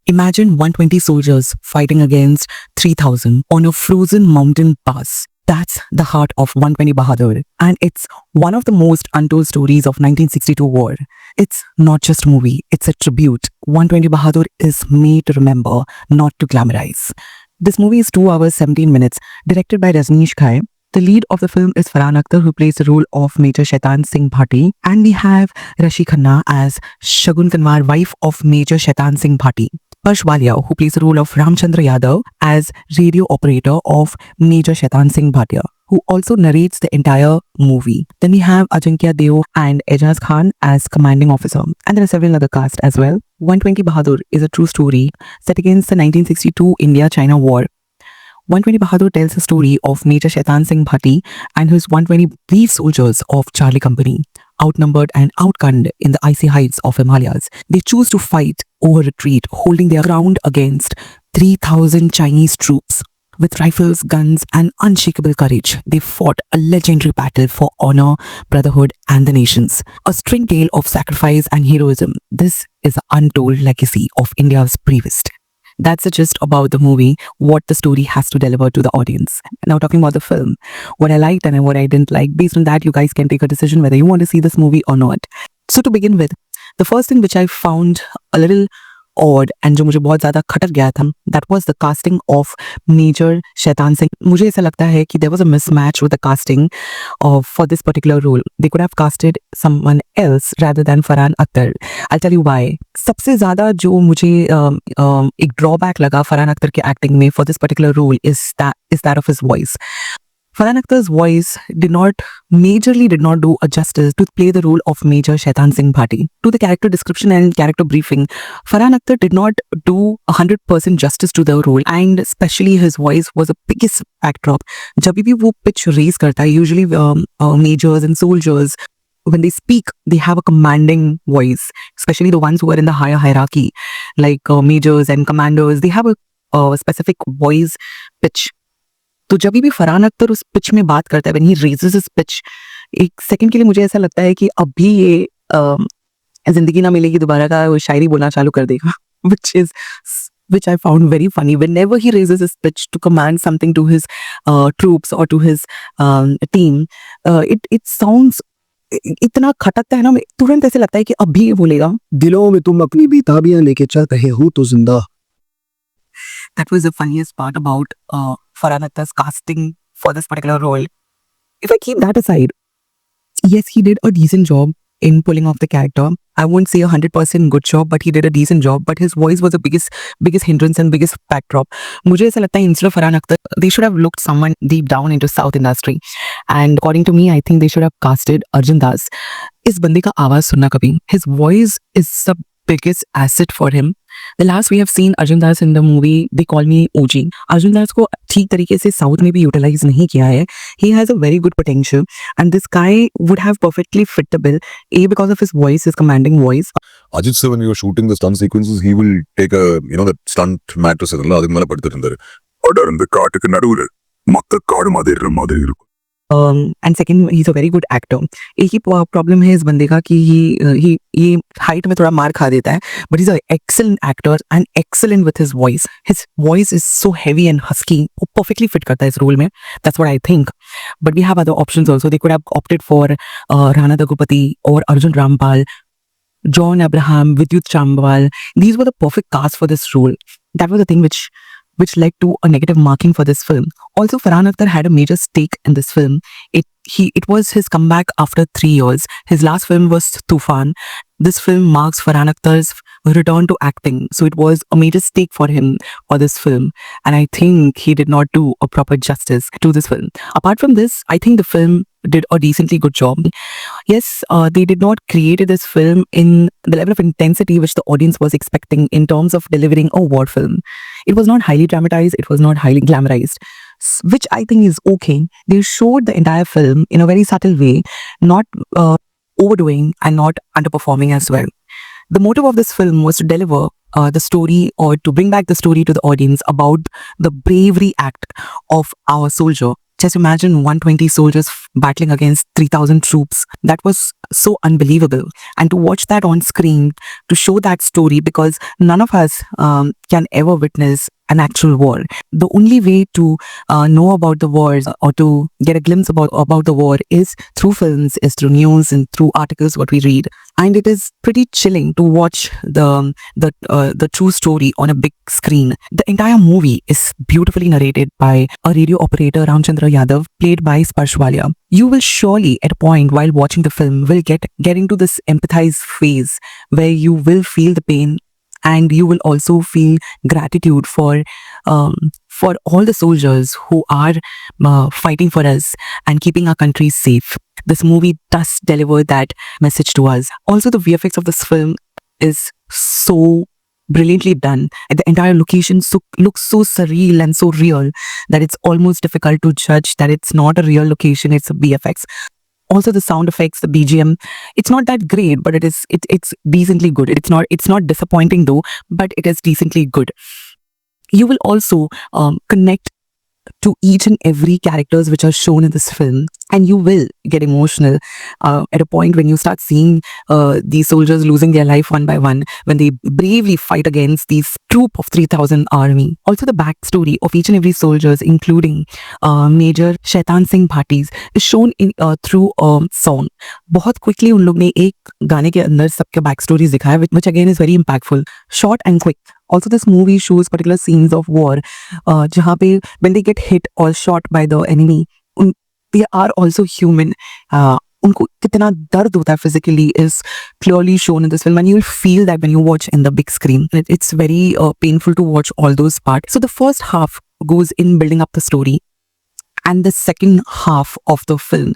Imagine 120 soldiers fighting against 3,000 on a frozen mountain pass. That's the heart of 120 Bahadur, and it's one of the most untold stories of 1962 war. It's not just a movie, it's a tribute. 120 Bahadur is made to remember, not to glamorize. This movie is 2 hours 17 minutes, directed by Rajneesh Ghai. The lead of the film is Farhan Akhtar, who plays the role of Major Shaitan Singh Bhatti, and we have Rashi Khanna as Shagun Kanwar, wife of Major Shaitan Singh Bhatti. Harsh Walia, who plays the role of Ramchandra Yadav as radio operator of Major Shaitan Singh Bhatia, who also narrates the entire movie. Then we have Ajinkya Deo and Ejaz Khan as commanding officer, and there are several other cast as well. 120 Bahadur is a true story set against the 1962 India-China war. 120 Bahadur tells the story of Major Shaitan Singh Bhatti and his 120 brave soldiers of Charlie Company. Outnumbered and outgunned in the icy heights of Himalayas, they choose to fight over retreat, holding their ground against 3,000 Chinese troops. With rifles, guns, and unshakable courage, they fought a legendary battle for honor, brotherhood, and the nations. A string tale of sacrifice and heroism. This is an untold legacy of India's bravest. That's the gist about the movie, what the story has to deliver to the audience. Now talking about the film, what I liked and what I didn't like. Based on that, you guys can take a decision whether you want to see this movie or not. So to begin with, the first thing which I found a little odd and जो मुझे बहुत ज़्यादा खटक गया था, that was the casting of Major Shaitan Singh. मुझे ऐसा लगता है कि there was a mismatch with the casting for this particular role. They could have casted someone else rather than Farhan Akhtar. I'll tell you why. सबसे ज़्यादा जो मुझे एक drawback लगा फरहान अख्तर के acting में for this particular role is that of his voice. Farhan Akhtar's voice did not do a justice to play the role of Major Shaitan Singh Bhatti. To the character description and character briefing, Farhan Akhtar did not do 100% justice to the role, and especially his voice was the biggest backdrop. जब भी वो pitch raise करता है, usually majors and soldiers, when they speak, they have a commanding voice, especially the ones who are in the higher hierarchy, like majors and commanders. They have a specific voice pitch. तो जब भी फरहान अख्तर उस pitch में बात करता है, when he raises his pitch, एक second के लिए मुझे ऐसा लगता है कि अभी ये जिंदगी ना मिलेगी दोबारा का वो शायरी बोलना चालू कर देगा, which I found very funny. Whenever he raises his pitch to command something to his troops or to his team, it sounds इतना खटकता है ना, तुरंत ऐसे लगता है कि अभी ये बोलेगा, दिलों में तुम अपनी बेताबियां लेके चल रहे हो तो जिंदा. That was the funniest part about Farhan Akhtar's casting for this particular role. If I keep that aside, yes, he did a decent job in pulling off the character. I won't say 100% good job, but he did a decent job. But his voice was the biggest hindrance and biggest backdrop. मुझे ऐसा लगता है instead of Farhan Akhtar, they should have looked someone deep down into South industry. And according to me, I think they should have casted Arjun Das. इस बंदे का आवाज सुनना कभी. His voice is the biggest asset for him. The last we have seen Arjun Das in the movie They Call Me OG. Arjun Das को ठीक तरीके से साउथ में भी यूटिलाइज नहीं किया है. He has a very good potential and this guy would have perfectly fit the bill. A, because of his voice, his commanding voice. Ajit sir, when we were shooting the stunt sequences, he will take that stunt mattress adella adukku mela paduthiruந்தாரு. அடர்ந்த காட்டுக்கு நடுவுல மொத்த காடு மாதிரி இருக்கிற மாதிரி இருக்கும். And second, he's a very good actor. एक ही प्रॉब्लम है इस बंदे का कि ये हाइट में थोड़ा मार खा देता है, but he's an excellent actor and excellent with his voice. His voice is so heavy and husky. वो perfectly fit करता है इस role में. That's what I think. But we have other options also. They could have opted for Rana Daggubati or Arjun Rampal, John Abraham, Vidyut Chambal. These were the perfect cast for this role. That was the thing which led to a negative marking for this film. Also, Farhan Akhtar had a major stake in this film. It was his comeback after 3 years. His last film was Tufan. This film marks Farhan Akhtar's return to acting. So it was a major stake for him for this film. And I think he did not do a proper justice to this film. Apart from this, I think the film did a decently good job. Yes, they did not create this film in the level of intensity which the audience was expecting in terms of delivering a war film. It was not highly dramatized. It was not highly glamorized, which I think is okay. They showed the entire film in a very subtle way, not overdoing and not underperforming as well. The motive of this film was to deliver the story or to bring back the story to the audience about the bravery act of our soldier Just imagine 120 soldiers battling against 3,000 troops. That was so unbelievable. And to watch that on screen, to show that story, because none of us can ever witness an actual war. The only way to know about the wars or to get a glimpse about the war is through films, is through news and through articles what we read. And it is pretty chilling to watch the true story on a big screen. The entire movie is beautifully narrated by a radio operator Ramchandra Yadav, played by Sparsh Walia. You will surely, at a point while watching the film, will get into this empathize phase where you will feel the pain, and you will also feel gratitude for all the soldiers who are fighting for us and keeping our country safe. This movie does deliver that message to us. Also, the VFX of this film is so brilliantly done. The entire location looks so surreal and so real that it's almost difficult to judge that it's not a real location, it's a VFX. Also, the sound effects, the BGM, it's not that great, but it's decently good. It's not disappointing though, but it is decently good. You will also connect to each and every characters which are shown in this film, and you will get emotional at a point when you start seeing these soldiers losing their life one by one when they bravely fight against these troop of 3,000 army. Also, the backstory of each and every soldiers, including Major Shaitan Singh Bhatis, is shown in through a song. बहुत quickly उन लोग ने एक गाने के अंदर सबके backstories दिखाया, which again is very impactful, short and quick. Also, this movie shows particular scenes of war, जहाँ पे when they get hit or shot by the enemy, they are also human. उनको कितना दर्द होता है physically is clearly shown in this film, and you'll feel that when you watch in the big screen. It's very painful to watch all those parts. So the first half goes in building up the story, and the second half of the film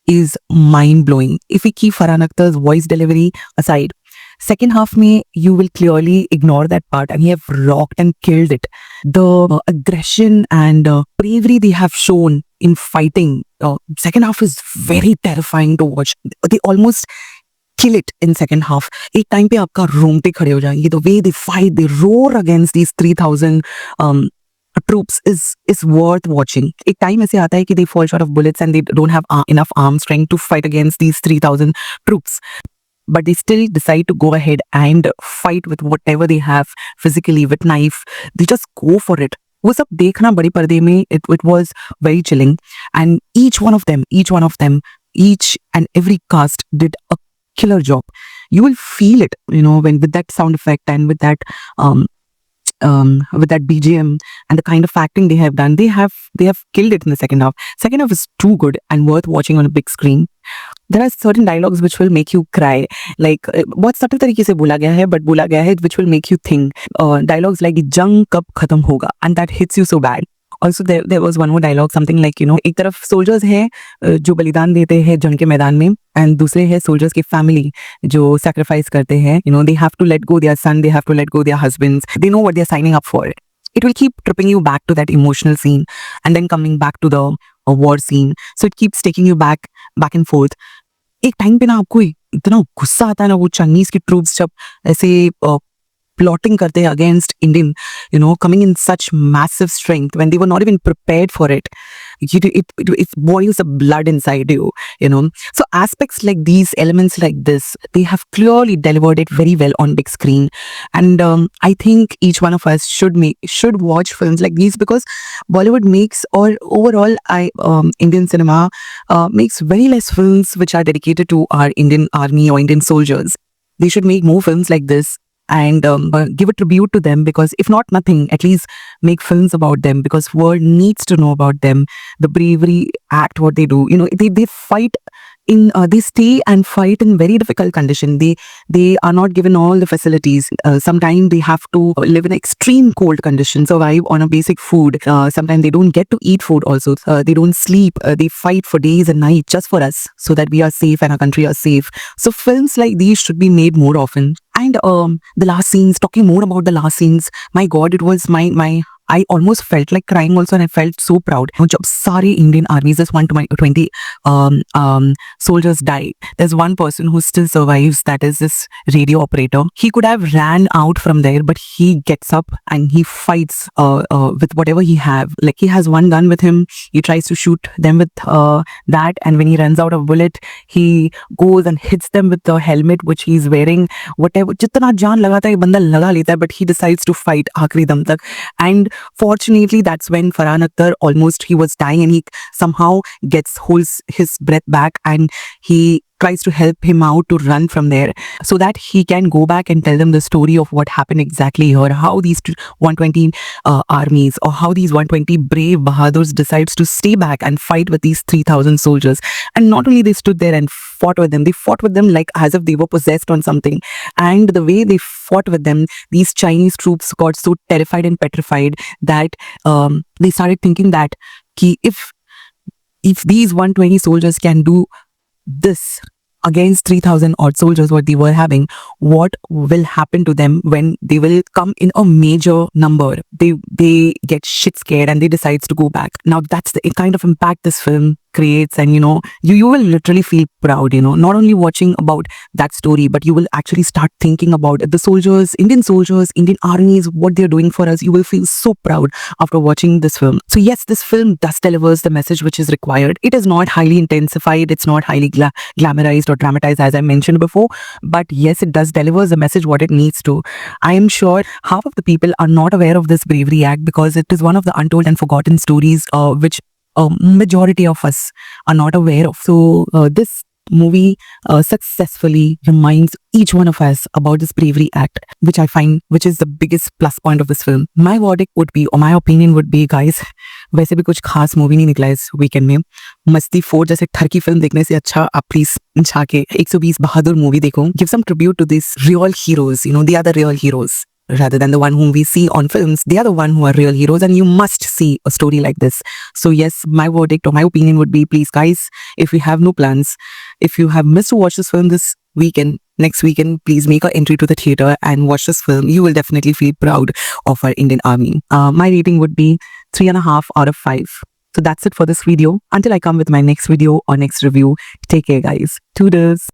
is mind-blowing. If we keep Farhan Akhtar's voice delivery aside, second half mein you will clearly ignore that part, and he have rocked and killed it. The aggression and bravery they have shown in fighting, second half is very terrifying to watch. They almost kill it in second half. एक time पे आपका रोंगटे खड़े हो जाएंगे. The way they fight, they roar against these 3,000 troops is worth watching. एक time ऐसे आता है कि they fall short of bullets and they don't have enough arm strength to fight against these 3,000 troops. But they still decide to go ahead and fight with whatever they have physically, with knife. They just go for it. वो सब देखना बड़ी पर्दे में, it was very chilling. And each one of them, each and every cast did a killer job. You will feel it, when with that sound effect and with that BGM and the kind of acting they have done. They have killed it in the second half. Second half is too good and worth watching on a big screen. There are certain dialogues which will make you cry. Like बहुत subtle तरीके से बोला गया है, but बोला गया है which will make you think. Dialogues like जंग कब खत्म होगा, and that hits you so bad. Also, there was one more dialogue, something like, एक तरफ soldiers हैं जो बलिदान देते हैं जंग के मैदान में, and दूसरे हैं soldiers की family जो sacrifice करते हैं. They have to let go their son, they have to let go their husbands. They know what they're signing up for. It will keep tripping you back to that emotional scene and then coming back to the war scene. So it keeps taking you back and forth. एक time पे ना आपको इतना गुस्सा आता है ना, वो चाइनीज की ट्रूप्स जब ऐसे plotting करते हैं against Indian, coming in such massive strength when they were not even prepared for it. It boils the blood inside you, So aspects like these, elements like this, they have clearly delivered it very well on big screen. And I think each one of us should watch films like these, because Bollywood makes, or overall Indian cinema makes very less films which are dedicated to our Indian army or Indian soldiers. They should make more films like this and give a tribute to them, because if not nothing, at least make films about them, because world needs to know about them, the bravery act what they do. They fight in they stay and fight in very difficult condition. They are not given all the facilities. Sometimes they have to live in extreme cold conditions, survive on a basic food. Sometimes they don't get to eat food also. They don't sleep. They fight for days and nights just for us, so that we are safe and our country are safe. So films like these should be made more often. And the last scenes, talking more about the last scenes, my God, it was my I almost felt like crying also, and I felt so proud. जब सारे Indian armies, this 120 soldiers died, there's one person who still survives, that is this radio operator. He could have ran out from there, but he gets up and he fights with whatever he have. Like, he has one gun with him. He tries to shoot them with that, and when he runs out of bullet, he goes and hits them with the helmet which he's wearing. Whatever, जितना जान लगाता है ये बंदा लगा लेता है, but he decides to fight आखिरी दम तक. And fortunately, that's when Farhan Akhtar, almost he was dying, and he somehow holds his breath back, and he tries to help him out to run from there so that he can go back and tell them the story of what happened exactly here, how these 120 armies, or how these 120 brave Bahadurs decides to stay back and fight with these 3,000 soldiers. And not only they stood there and fought with them, they fought with them like as if they were possessed on something. And the way they fought with them, these Chinese troops got so terrified and petrified that they started thinking that if these 120 soldiers can do this against 3,000 odd soldiers what they were having, what will happen to them when they will come in a major number? They get shit scared and they decides to go back. Now that's the kind of impact this film creates, and you will literally feel proud, not only watching about that story, but you will actually start thinking about the soldiers, Indian armies, what they're doing for us. You will feel so proud after watching this film. So yes, this film does delivers the message which is required. It is not highly intensified, it's not highly glamorized or dramatized as I mentioned before, but yes, it does delivers the message what it needs to. I am sure half of the people are not aware of this bravery act because it is one of the untold and forgotten stories which majority of us are not aware of. So this movie successfully reminds each one of us about this bravery act, which I find which is the biggest plus point of this film. My verdict would be, or my opinion would be, guys, वैसे भी कुछ खास movie नहीं निकला इस weekend में. मस्ती 4 जैसे ठरकी फिल्म देखने से अच्छा आप प्लीज जाके 120 बहादुर मूवी देखो. Give some tribute to these real heroes. They are the real heroes. Rather than the one whom we see on films, they are the one who are real heroes, and you must see a story like this. So yes, my verdict or my opinion would be, please guys, if you have no plans, if you have missed to watch this film this weekend, next weekend, please make an entry to the theater and watch this film. You will definitely feel proud of our Indian Army. My rating would be 3.5 out of 5. So that's it for this video. Until I come with my next video or next review, take care guys. Toodles.